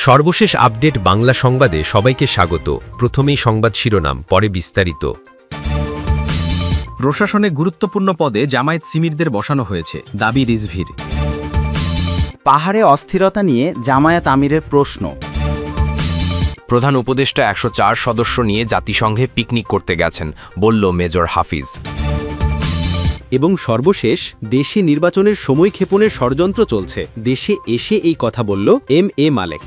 সর্বশেষ আপডেট বাংলা সংবাদে সবাইকে স্বাগত। প্রথমেই সংবাদ শিরোনাম, পরে বিস্তারিত। প্রশাসনে গুরুত্বপূর্ণ পদে জামায়াত শিবিরদের বসানো হয়েছে, দাবি রিজভির। পাহাড়ে অস্থিরতা নিয়ে জামায়াত আমিরের প্রশ্ন। প্রধান উপদেষ্টা ১০৪ সদস্য নিয়ে জাতিসংঘে পিকনিক করতে গেছেন, বলল মেজর হাফিজ। এবং সর্বশেষ, দেশে নির্বাচনের সময়ক্ষেপণের ষড়যন্ত্র চলছে, দেশে এসে এই কথা বলল এম.এ. মালেক।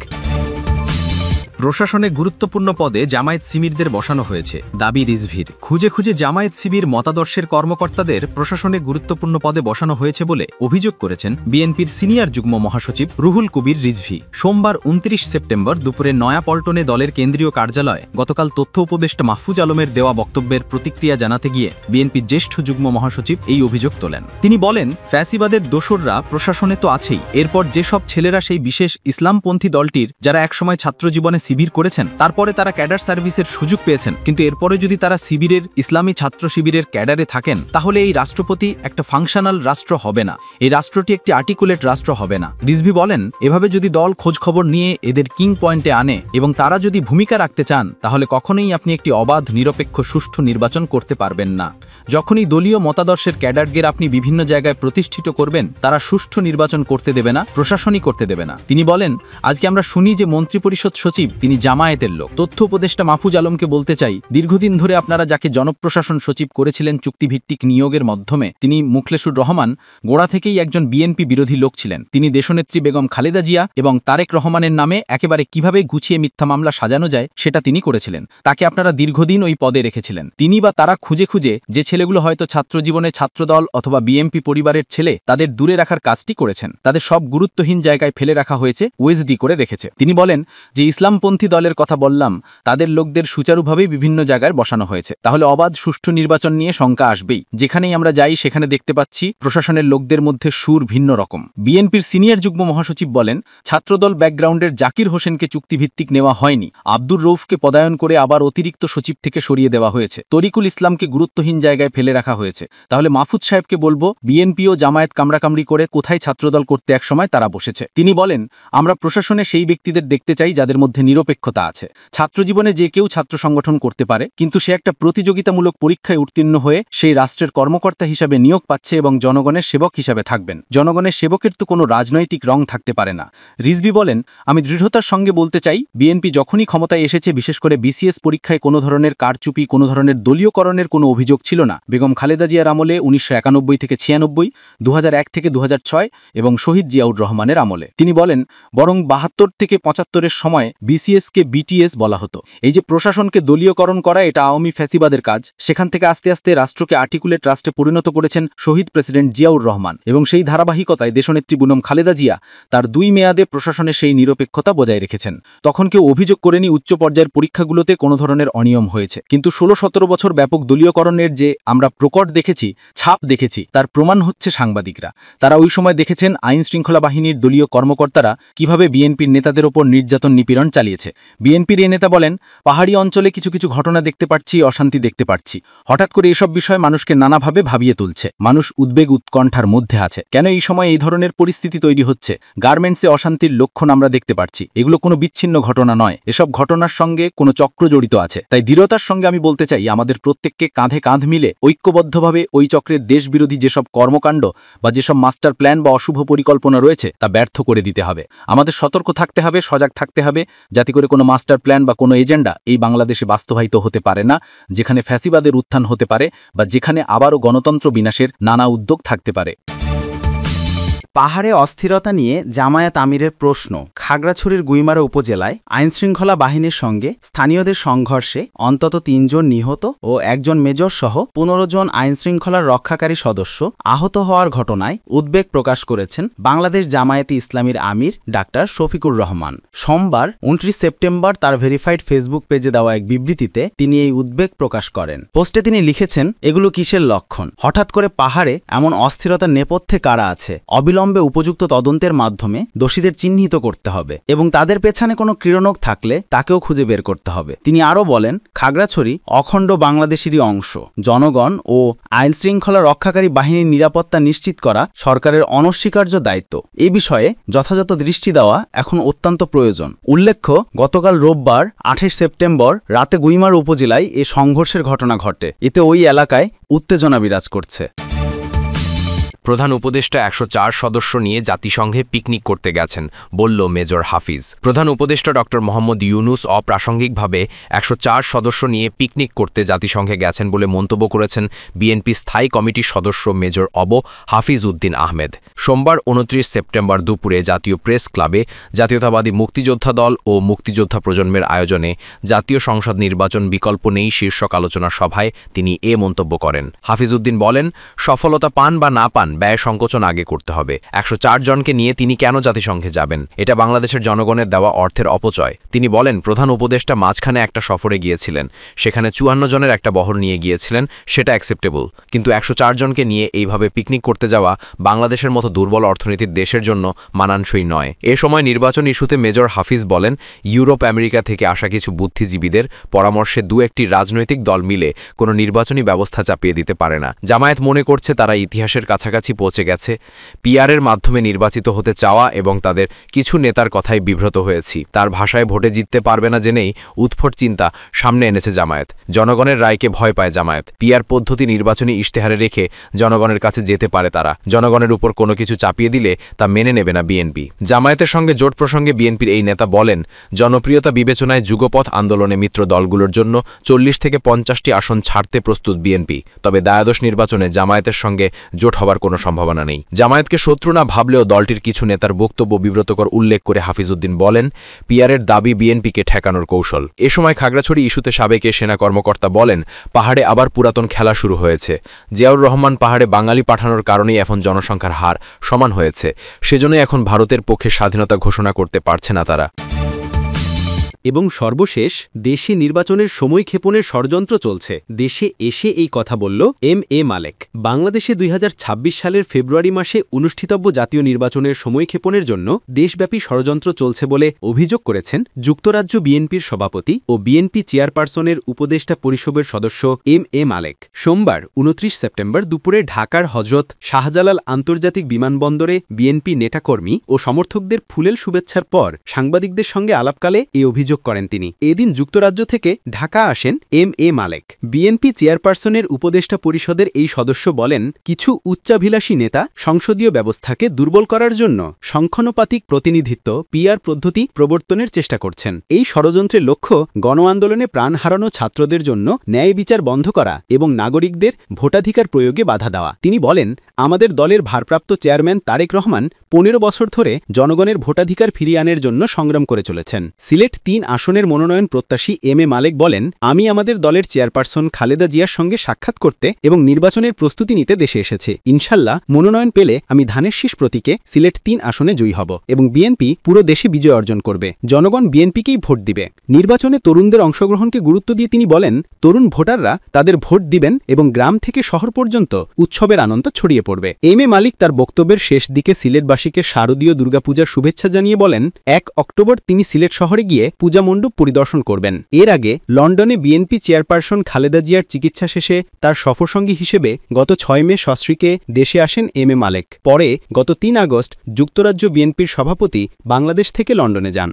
প্রশাসনে গুরুত্বপূর্ণ পদে জামায়াত শিবিরদের বসানো হয়েছে, দাবি রিজভির। খুঁজে খুঁজে জামায়াত শিবির মতাদর্শের কর্মকর্তাদের প্রশাসনে গুরুত্বপূর্ণ পদে বসানো হয়েছে বলে অভিযোগ করেছেন বিএনপির সিনিয়র যুগ্ম মহাসচিব রুহুল কবির রিজভী। সোমবার ২৯ সেপ্টেম্বর দুপুরে নয়াপল্টনে দলের কেন্দ্রীয় কার্যালয়ে গতকাল তথ্য উপদেষ্টা মাহফুজ আলমের দেওয়া বক্তব্যের প্রতিক্রিয়া জানাতে গিয়ে বিএনপির জ্যেষ্ঠ যুগ্ম মহাসচিব এই অভিযোগ তোলেন। তিনি বলেন, ফ্যাসিবাদের দোসররা প্রশাসনে তো আছেই, এরপর যেসব ছেলেরা সেই বিশেষ ইসলামপন্থী দলটির যারা একসময় ছাত্রজীবনে শিবির করেছেন, তারপরে তারা ক্যাডার সার্ভিসের সুযোগ পেয়েছেন, কিন্তু এরপরে যদি তারা শিবিরের ইসলামী ছাত্র শিবিরের ক্যাডারে থাকেন, তাহলে এই রাষ্ট্রপতি একটা ফাংশনাল রাষ্ট্র হবে না, এই রাষ্ট্রটি একটি আর্টিকুলেট রাষ্ট্র হবে না। রিজভী বলেন, এভাবে যদি দল খোঁজখবর নিয়ে এদের কিং পয়েন্টে আনে এবং তারা যদি ভূমিকা রাখতে চান, তাহলে কখনোই আপনি একটি অবাধ নিরপেক্ষ সুষ্ঠু নির্বাচন করতে পারবেন না। যখনই দলীয় মতাদর্শের ক্যাডারদের আপনি বিভিন্ন জায়গায় প্রতিষ্ঠিত করবেন, তারা সুষ্ঠু নির্বাচন করতে দেবে না, প্রশাসনই করতে দেবে না। তিনি বলেন, আজকে আমরা শুনি যে মন্ত্রিপরিষদ সচিব তিনি জামায়াতের লোক। তথ্য উপদেষ্টা মাহফুজ আলমকে বলতে চাই, দীর্ঘদিন ধরে আপনারা যাকে জনপ্রশাসন সচিব করেছিলেন চুক্তিভিত্তিক নিয়োগের মাধ্যমে, তিনি মুখলেসুর রহমান গোড়া থেকেই একজন বিএনপি বিরোধী লোক ছিলেন। তিনি দেশনেত্রী বেগম খালেদা জিয়া এবং তারেক রহমানের নামে একেবারে কিভাবে গুছিয়ে মিথ্যা মামলা সাজানো যায় সেটা তিনি করেছিলেন। তাকে আপনারা দীর্ঘদিন ওই পদে রেখেছিলেন। তিনি বা তারা খুঁজে খুঁজে যে ছেলেগুলো হয়তো ছাত্রজীবনে ছাত্রদল অথবা বিএনপি পরিবারের ছেলে, তাদের দূরে রাখার কাজটি করেছেন। তাদের সব গুরুত্বহীন জায়গায় ফেলে রাখা হয়েছে, ওয়েসডি করে রেখেছে। তিনি বলেন যে ইসলামপন্থী দলের কথা বললাম, তাদের লোকদের সুচারুভাবেই বিভিন্ন জায়গায় বসানো হয়েছে, তাহলে অবাধ সুষ্ঠু নির্বাচন নিয়ে শঙ্কা আসবেই। যেখানেই আমরা যাই সেখানে দেখতে পাচ্ছি প্রশাসনের লোকদের মধ্যে সুর ভিন্ন রকম। বিএনপির সিনিয়র যুগ্ম মহাসচিব বলেন, ছাত্রদল ব্যাকগ্রাউন্ডের জাকির হোসেনকে চুক্তিভিত্তিক নেওয়া হয়নি, আব্দুর রৌফকে পদায়ন করে আবার অতিরিক্ত সচিব থেকে সরিয়ে দেওয়া হয়েছে, তরিকুল ইসলামকে গুরুত্বহীন জায়গায় ফেলে রাখা হয়েছে। তাহলে মাহফুজ সাহেবকে বলবো, বিএনপি ও জামায়াত কামড়াকামড়ি করে কোথায় ছাত্রদল করতে একসময় তারা বসেছে। তিনি বলেন, আমরা প্রশাসনে সেই ব্যক্তিদের দেখতে চাই যাদের মধ্যে নিরপেক্ষতা আছে। ছাত্রজীবনে যে কেউ ছাত্র সংগঠন করতে পারে, কিন্তু সে একটা প্রতিযোগিতামূলক পরীক্ষায় উত্তীর্ণ হয়ে সেই রাষ্ট্রের কর্মকর্তা হিসাবে নিয়োগ পাচ্ছে এবং জনগণের সেবক হিসাবে থাকবেন। জনগণের সেবকের তো কোনো রাজনৈতিক রং থাকতে পারে না। রিজভী বলেন, আমি দৃঢ়তার সঙ্গে বলতে চাই, বিএনপি যখনই ক্ষমতায় এসেছে, বিশেষ করে বিসিএস পরীক্ষায় কোনো ধরনের কারচুপি, কোনো ধরনের দলীয়করণের কোনো অভিযোগ ছিল না। বেগম খালেদা জিয়ার আমলে ১৯৯১ থেকে ৯৬, ২০০১ থেকে ২০০৬ এবং শহীদ জিয়াউর রহমানের আমলে। তিনি বলেন, বরং ৭২ থেকে ৭৫-এর সময় বিসিএসকে বিটিএস বলা হতো। এই যে প্রশাসনকে দলীয়করণ করা, এটা আওয়ামী ফ্যাসিবাদের কাজ। সেখান থেকে আস্তে আস্তে রাষ্ট্রকে আর্টিকুলেট রাষ্ট্রে পরিণত করেছেন শহীদ প্রেসিডেন্ট জিয়াউর রহমান, এবং সেই ধারাবাহিকতায় দেশনেত্রী বেগম খালেদা জিয়া তার ২ মেয়াদে প্রশাসনের সেই নিরপেক্ষতা বজায় রেখেছেন। তখন কেউ অভিযোগ করেনি উচ্চ পর্যায়ের পরীক্ষাগুলোতে কোনো ধরনের অনিয়ম হয়েছে, কিন্তু ১৬-১৭ বছর ব্যাপক দলীয়করণের যে আমরা প্রকট দেখেছি, ছাপ দেখেছি, তার প্রমাণ হচ্ছে সাংবাদিকরা। তারা ওই সময় দেখেছেন আইন শৃঙ্খলা বাহিনীর দলীয় কর্মকর্তারা কিভাবে বিএনপির নেতাদের ওপর নির্যাতন নিপীড়ন চালিয়েছে। বিএনপির এই নেতা বলেন, পাহাড়ি অঞ্চলে কিছু কিছু ঘটনা দেখতে পাচ্ছি, অশান্তি দেখতে পাচ্ছি। হঠাৎ করে এসব বিষয় মানুষকে নানাভাবে ভাবিয়ে তুলছে। মানুষ উদ্বেগ উৎকণ্ঠার মধ্যে আছে। কেন এই সময় এই ধরনের পরিস্থিতি তৈরি হচ্ছে? গার্মেন্টসে অশান্তির লক্ষণ আমরা দেখতে পাচ্ছি। এগুলো কোনো বিচ্ছিন্ন ঘটনা নয়, এসব ঘটনার সঙ্গে কোনো চক্র জড়িত আছে। তাই দৃঢ়তার সঙ্গে আমি বলতে চাই, আমাদের প্রত্যেককে কাঁধে কাঁধ মিলে ঐক্যবদ্ধভাবে ওই চক্রের দেশবিরোধী যেসব কর্মকাণ্ড বা যেসব মাস্টার প্ল্যান বা অশুভ পরিকল্পনা রয়েছে তা ব্যর্থ করে দিতে হবে। আমাদের সতর্ক থাকতে হবে, সজাগ থাকতে হবে, যাতে করে কোনো মাস্টার প্ল্যান বা কোনো এজেন্ডা এই বাংলাদেশে বাস্তবায়িত হতে পারে না, যেখানে ফ্যাসিবাদের উত্থান হতে পারে বা যেখানে আবারও গণতন্ত্র বিনাশের নানা উদ্যোগ থাকতে পারে। পাহাড়ে অস্থিরতা নিয়ে জামায়াত আমিরের প্রশ্ন। খাগড়াছড়ির গুইমারা উপজেলায় আইনশৃঙ্খলা বাহিনীর সঙ্গে স্থানীয়দের সংঘর্ষে অন্তত ৩ জন নিহত ও ১ জন মেজর সহ ১৫ জন আইনশৃঙ্খলার রক্ষাকারী সদস্য আহত হওয়ার ঘটনায় উদ্বেগ প্রকাশ করেছেন বাংলাদেশ জামায়াতে ইসলামীর আমির ডাক্তার শফিকুর রহমান। সোমবার ২৯ সেপ্টেম্বর তার ভেরিফাইড ফেসবুক পেজে দেওয়া এক বিবৃতিতে তিনি এই উদ্বেগ প্রকাশ করেন। পোস্টে তিনি লিখেছেন, এগুলো কিসের লক্ষণ? হঠাৎ করে পাহাড়ে এমন অস্থিরতার নেপথ্যে কারা আছে? অবিলম্বে অবিলম্বে উপযুক্ত তদন্তের মাধ্যমে দোষীদের চিহ্নিত করতে হবে এবং তাদের পেছনে কোনো ক্রীড়নক থাকলে তাকেও খুঁজে বের করতে হবে। তিনি আরও বলেন, খাগড়াছড়ি অখণ্ড বাংলাদেশেরই অংশ। জনগণ ও আইনশৃঙ্খলা রক্ষাকারী বাহিনীর নিরাপত্তা নিশ্চিত করা সরকারের অনস্বীকার্য দায়িত্ব। এ বিষয়ে যথাযথ দৃষ্টি দেওয়া এখন অত্যন্ত প্রয়োজন। উল্লেখ্য, গতকাল রোববার 28 সেপ্টেম্বর রাতে গুইমারা উপজেলায় এ সংঘর্ষের ঘটনা ঘটে। এতে ওই এলাকায় উত্তেজনা বিরাজ করছে। প্রধান উপদেষ্টা 104 সদস্য নিয়ে জাতিসংঘে পিকনিক করতে গেছেন, বলল মেজর হাফিজ। প্রধান উপদেষ্টা ড মোহাম্মদ ইউনুস অপ্রাসঙ্গিকভাবে 104 সদস্য নিয়ে পিকনিক করতে জাতিসংঘে গেছেন বলে মন্তব্য করেছেন বিএনপি স্থায়ী কমিটির সদস্য মেজর হাফিজ উদ্দিন আহমেদ। সোমবার 29 সেপ্টেম্বর দুপুরে জাতীয় প্রেস ক্লাবে জাতীয়তাবাদী মুক্তিযোদ্ধা দল ও মুক্তিযোদ্ধা প্রজন্মের আয়োজনে জাতীয় সংসদ নির্বাচন বিকল্প নেই শীর্ষক আলোচনা সভায় তিনি এ মন্তব্য করেন। হাফিজ উদ্দিন বলেন, সফলতা পান বা না পান ব্যয় সংকোচন আগে করতে হবে। 104 জনকে নিয়ে তিনি কেন জাতিসংঘে যাবেন? এটা বাংলাদেশের জনগণের দেওয়া অর্থের অপচয়। তিনি বলেন, প্রধান উপদেষ্টা মাঝখানে একটা সফরে গিয়েছিলেন, সেখানে 54 জনের একটা বহর নিয়ে গিয়েছিলেন, সেটা অ্যাকসেপ্টেবল, কিন্তু 104 জনকে নিয়ে এইভাবে পিকনিক করতে যাওয়া বাংলাদেশের মতো দুর্বল অর্থনীতির দেশের জন্য মানানসই নয়। এ সময় নির্বাচন ইস্যুতে মেজর হাফিজ বলেন, ইউরোপ আমেরিকা থেকে আসা কিছু বুদ্ধিজীবীদের পরামর্শে একটি রাজনৈতিক দল মিলে কোনো নির্বাচনী ব্যবস্থা চাপিয়ে দিতে পারে না। জামায়াত মনে করছে তারা ইতিহাসের কাছাকাছি পৌঁছে গেছে। পিআরের মাধ্যমে নির্বাচিত হতে চাওয়া এবং তাদের কিছু নেতার কথাই বিব্রত হয়েছি। তার ভাষায় ভোটে জিততে পারবে না জেনেই উৎফট চিন্তা সামনে এনেছে জামায়াত। জনগণের রায়কে ভয় পায় জামায়াত। পিআর পদ্ধতি নির্বাচনী ইশতেহারে রেখে জনগণের কাছে যেতে পারে তারা। জনগণের উপর কোনো কিছু চাপিয়ে দিলে তা মেনে নেবে না বিএনপি। জামায়াতের সঙ্গে জোট প্রসঙ্গে বিএনপির এই নেতা বলেন, জনপ্রিয়তা বিবেচনায় যুগপথ আন্দোলনে মিত্র দলগুলোর জন্য 40 থেকে 50টি আসন ছাড়তে প্রস্তুত বিএনপি। তবে দ্বাদশ নির্বাচনে জামায়াতের সঙ্গে জোট হবার কোনো সম্ভাবনা নেই। জামায়াতকে শত্রু না ভাবলেও দলটির কিছু নেতার বক্তব্য বিব্রতকর উল্লেখ করে হাফিজ উদ্দিন বলেন, পিআরের দাবি বিএনপিকে ঠেকানোর কৌশল। এ সময় খাগড়াছড়ি ইস্যুতে সাবেক সেনা কর্মকর্তা বলেন, পাহাড়ে আবার পুরাতন খেলা শুরু হয়েছে। জিয়াউর রহমান পাহাড়ে বাঙালি পাঠানোর কারণেই এখন জনসংখ্যার হার সমান হয়েছে। সেজন্যই এখন ভারতের পক্ষে স্বাধীনতা ঘোষণা করতে পারছে না তারা। এবং সর্বশেষ, দেশে নির্বাচনের সময়ক্ষেপণের ষড়যন্ত্র চলছে। দেশে এসে এই কথা বলল এম.এ. মালেক। বাংলাদেশে 2026 সালের ফেব্রুয়ারি মাসে অনুষ্ঠিতব্য জাতীয় নির্বাচনের সময়ক্ষেপণের জন্য দেশব্যাপী ষড়যন্ত্র চলছে বলে অভিযোগ করেছেন যুক্তরাজ্য বিএনপির সভাপতি ও বিএনপি চেয়ারপারসনের উপদেষ্টা পরিষদের সদস্য এম.এ. মালেক। সোমবার 29 সেপ্টেম্বর দুপুরে ঢাকার হজরত শাহজালাল আন্তর্জাতিক বিমানবন্দরে বিএনপি নেতাকর্মী ও সমর্থকদের ফুলেল শুভেচ্ছার পর সাংবাদিকদের সঙ্গে আলাপকালে এই অভিযোগ করেন তিনি। এদিন যুক্তরাজ্য থেকে ঢাকা আসেন এম.এ. মালেক। বিএনপি চেয়ারপারসনের উপদেষ্টা পরিষদের এই সদস্য বলেন, কিছু উচ্চাভিলাষী নেতা সংসদীয় ব্যবস্থাকে দুর্বল করার জন্য সংখ্যানুপাতিক প্রতিনিধিত্ব পিআর পদ্ধতি প্রবর্তনের চেষ্টা করছেন। এই ষড়যন্ত্রের লক্ষ্য গণ আন্দোলনে প্রাণ হারানো ছাত্রদের জন্য ন্যায় বিচার বন্ধ করা এবং নাগরিকদের ভোটাধিকার প্রয়োগে বাধা দেওয়া। তিনি বলেন, আমাদের দলের ভারপ্রাপ্ত চেয়ারম্যান তারেক রহমান 15 বছর ধরে জনগণের ভোটাধিকার ফিরিয়ে আনার জন্য সংগ্রাম করে চলেছেন। সিলেট 3 আসনের মনোনয়ন প্রত্যাশী এম.এ. মালেক বলেন, আমি আমাদের দলের চেয়ারপারসন খালেদা জিয়ার সঙ্গে সাক্ষাৎ করতে এবং নির্বাচনের প্রস্তুতি নিতে দেশে এসেছে। ইনশাল্লাহ মনোনয়ন পেলে আমি ধানের শীষ প্রতীকে সিলেট 3 আসনে জয়ী হব এবং বিএনপি পুরো দেশে বিজয় অর্জন করবে। জনগণ বিএনপিকেই ভোট দিবে। নির্বাচনে তরুণদের অংশগ্রহণকে গুরুত্ব দিয়ে তিনি বলেন, তরুণ ভোটাররা তাদের ভোট দিবেন এবং গ্রাম থেকে শহর পর্যন্ত উৎসবের আনন্দ ছড়িয়ে পড়বে। এম.এ. মালিক তার বক্তব্যের শেষ দিকে সিলেটবাসীকে শারদীয় দুর্গাপূজার শুভেচ্ছা জানিয়ে বলেন, 1 অক্টোবর তিনি সিলেট শহরে গিয়ে পূজা মণ্ডপ পরিদর্শন করবেন। এর আগে লন্ডনে বিএনপি চেয়ারপারসন খালেদা জিয়ার চিকিৎসা শেষে তার সফরসঙ্গী হিসেবে গত 6 মে সস্ত্রীকে দেশে আসেন এম.এ. মালেক। পরে গত 3 আগস্ট যুক্তরাজ্য বিএনপির সভাপতি বাংলাদেশ থেকে লন্ডনে যান।